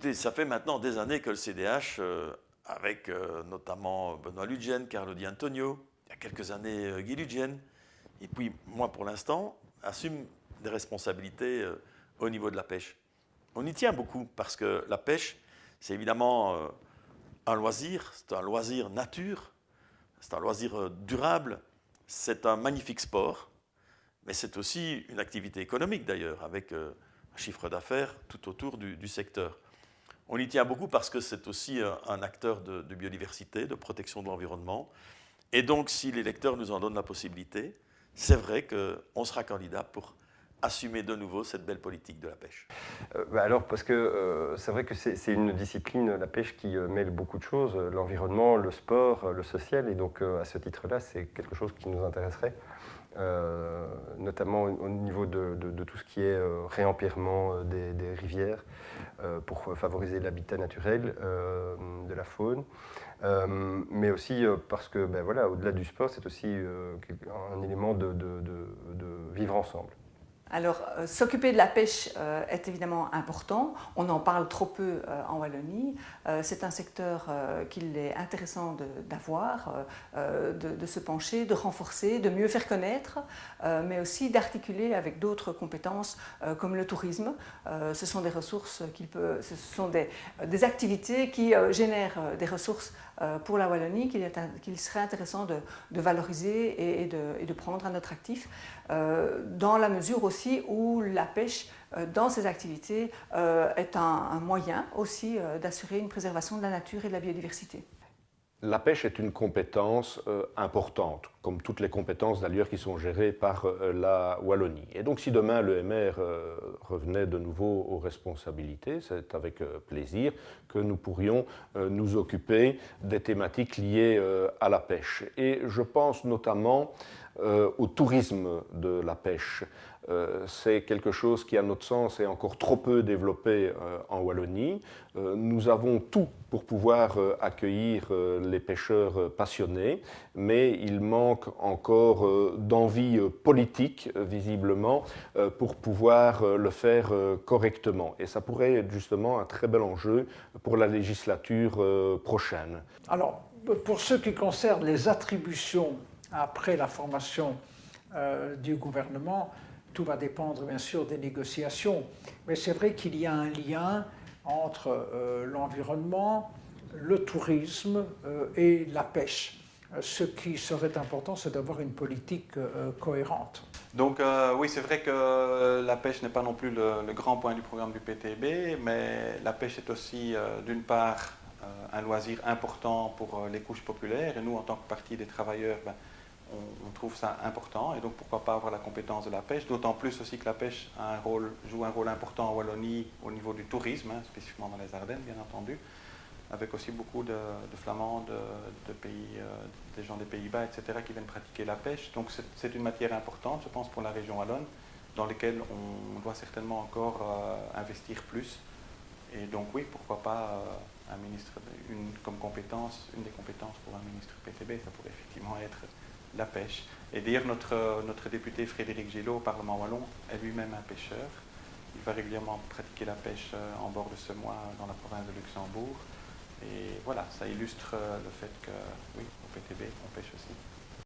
écoutez, ça fait maintenant des années que le CDH, avec notamment Benoît Ludgen, Carlo Di Antonio, il y a quelques années Guy Ludgen, et puis moi pour l'instant, assume des responsabilités au niveau de la pêche. On y tient beaucoup parce que la pêche, c'est évidemment un loisir, c'est un loisir nature, c'est un loisir durable, c'est un magnifique sport, mais c'est aussi une activité économique d'ailleurs, avec un chiffre d'affaires tout autour du secteur. On y tient beaucoup parce que c'est aussi un acteur de biodiversité, de protection de l'environnement. Et donc, si les lecteurs nous en donnent la possibilité, c'est vrai qu'on sera candidat pour assumer de nouveau cette belle politique de la pêche. Alors, parce que c'est vrai que c'est une discipline, la pêche, qui mêle beaucoup de choses, l'environnement, le sport, le social, et donc à ce titre-là, c'est quelque chose qui nous intéresserait, notamment au niveau de tout ce qui est réempierrement des rivières, pour favoriser l'habitat naturel de la faune. Mais aussi parce que, ben voilà, au-delà du sport, c'est aussi un élément de vivre ensemble. Alors, s'occuper de la pêche est évidemment important. On en parle trop peu en Wallonie. C'est un secteur qu'il est intéressant d'avoir, de se pencher, de renforcer, de mieux faire connaître, mais aussi d'articuler avec d'autres compétences comme le tourisme. Ce sont des ressources ce sont des activités qui génèrent des ressources pour la Wallonie qu'il serait intéressant de valoriser et de prendre à notre actif, dans la mesure aussi où la pêche dans ces activités est un moyen aussi d'assurer une préservation de la nature et de la biodiversité. La pêche est une compétence importante, comme toutes les compétences d'ailleurs qui sont gérées par la Wallonie. Et donc si demain le MR revenait de nouveau aux responsabilités, c'est avec plaisir que nous pourrions nous occuper des thématiques liées à la pêche. Et je pense notamment au tourisme de la pêche. C'est quelque chose qui, à notre sens, est encore trop peu développé en Wallonie. Nous avons tout pour pouvoir accueillir les pêcheurs passionnés, mais il manque encore d'envie politique, visiblement, pour pouvoir le faire correctement. Et ça pourrait être justement un très bel enjeu pour la législature prochaine. Alors, pour ce qui concerne les attributions après la formation du gouvernement, tout va dépendre bien sûr des négociations, mais c'est vrai qu'il y a un lien entre l'environnement, le tourisme et la pêche. Ce qui serait important, c'est d'avoir une politique cohérente. Donc oui, c'est vrai que la pêche n'est pas non plus le grand point du programme du PTB, mais la pêche est aussi d'une part un loisir important pour les couches populaires, et nous en tant que parti des travailleurs, on trouve ça important, et donc pourquoi pas avoir la compétence de la pêche, d'autant plus aussi que la pêche joue un rôle important en Wallonie au niveau du tourisme, spécifiquement dans les Ardennes bien entendu, avec aussi beaucoup de Flamands, des gens des Pays-Bas, etc. qui viennent pratiquer la pêche. Donc c'est une matière importante, je pense, pour la région wallonne, dans laquelle on doit certainement encore investir plus. Et donc oui, pourquoi pas un ministre, une des compétences pour un ministre PTB, ça pourrait effectivement être la pêche. Et d'ailleurs, notre député Frédéric Gillot au Parlement wallon est lui-même un pêcheur. Il va régulièrement pratiquer la pêche en bord de Semois dans la province de Luxembourg. Et voilà, ça illustre le fait que, oui, au PTB, on pêche aussi.